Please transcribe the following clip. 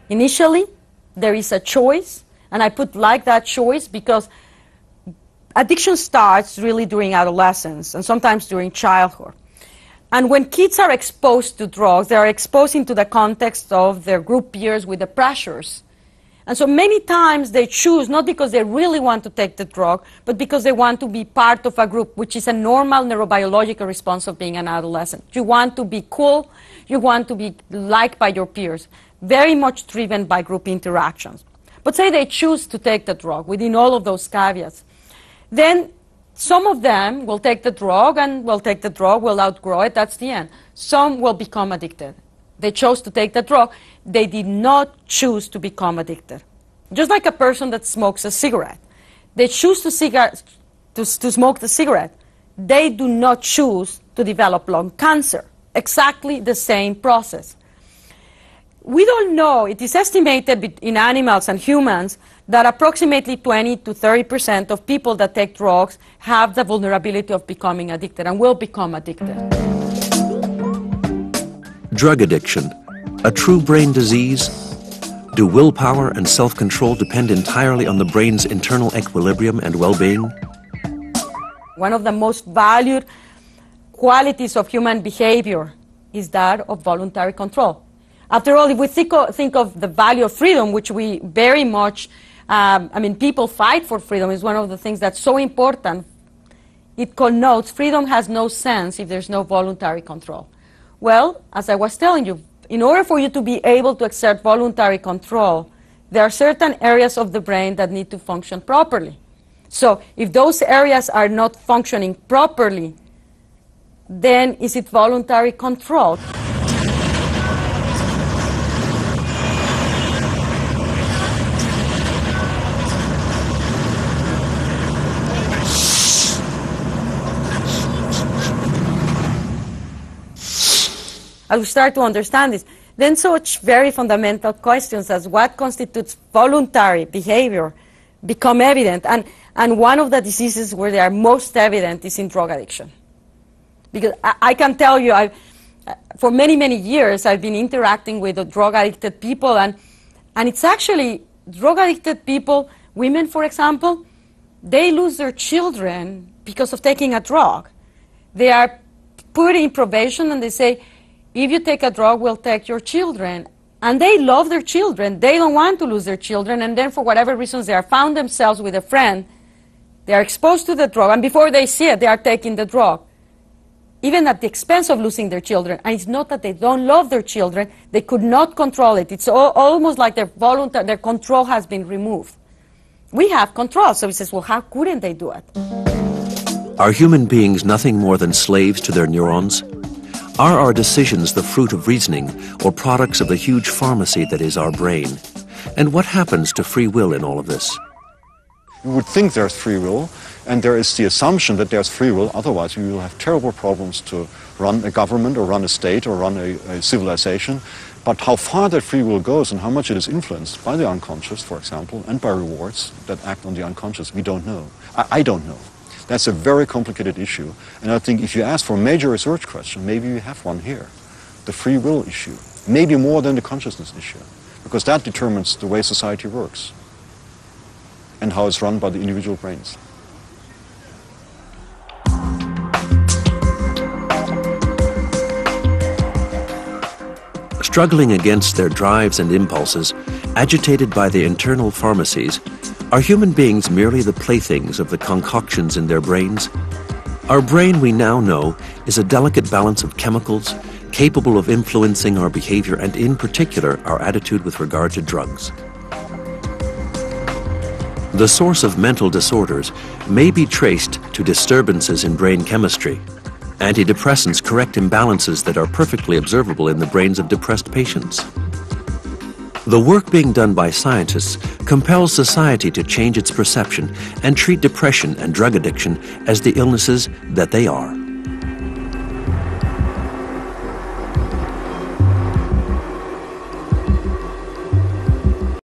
Initially, there is a choice, and I put like that choice because addiction starts really during adolescence and sometimes during childhood. And when kids are exposed to drugs, they are exposed into the context of their group peers with the pressures. And so many times they choose not because they really want to take the drug, but because they want to be part of a group, which is a normal neurobiological response of being an adolescent. You want to be cool, you want to be liked by your peers, very much driven by group interactions. But say they choose to take the drug within all of those caveats. Then some of them will take the drug and will outgrow it, that's the end. Some will become addicted. They chose to take the drug. They did not choose to become addicted. Just like a person that smokes a cigarette. They choose to smoke the cigarette. They do not choose to develop lung cancer. Exactly the same process. We don't know, it is estimated in animals and humans that approximately 20 to 30% of people that take drugs have the vulnerability of becoming addicted and will become addicted. Drug addiction, a true brain disease? Do willpower and self-control depend entirely on the brain's internal equilibrium and well-being? One of the most valued qualities of human behavior is that of voluntary control. After all, if we think of the value of freedom, which we very much, people fight for freedom, is one of the things that's so important. It connotes freedom has no sense if there's no voluntary control. Well, as I was telling you, in order for you to be able to exert voluntary control, there are certain areas of the brain that need to function properly. So if those areas are not functioning properly, then is it voluntary control? As we start to understand this, then such very fundamental questions as what constitutes voluntary behavior become evident. And one of the diseases where they are most evident is in drug addiction. Because I can tell you, for many, many years, I've been interacting with drug-addicted people, and it's actually drug-addicted people, women, for example, they lose their children because of taking a drug. They are put in probation, and they say, if you take a drug, we'll take your children. And they love their children. They don't want to lose their children. And then for whatever reasons, they are found themselves with a friend. They are exposed to the drug. And before they see it, they are taking the drug, even at the expense of losing their children. And it's not that they don't love their children. They could not control it. It's almost like their control has been removed. We have control. So he says, well, how couldn't they do it? Are human beings nothing more than slaves to their neurons? Are our decisions the fruit of reasoning or products of the huge pharmacy that is our brain? And what happens to free will in all of this? You would think there's free will, and there is the assumption that there's free will, otherwise we will have terrible problems to run a government or run a state or run a civilization. But how far that free will goes and how much it is influenced by the unconscious, for example, and by rewards that act on the unconscious, we don't know. I don't know. That's a very complicated issue, and I think if you ask for a major research question, maybe we have one here. The free will issue, maybe more than the consciousness issue, because that determines the way society works and how it's run by the individual brains. Struggling against their drives and impulses, agitated by the internal pharmacies, are human beings merely the playthings of the concoctions in their brains? Our brain, we now know, is a delicate balance of chemicals capable of influencing our behavior and, in particular, our attitude with regard to drugs. The source of mental disorders may be traced to disturbances in brain chemistry. Antidepressants correct imbalances that are perfectly observable in the brains of depressed patients. The work being done by scientists compels society to change its perception and treat depression and drug addiction as the illnesses that they are.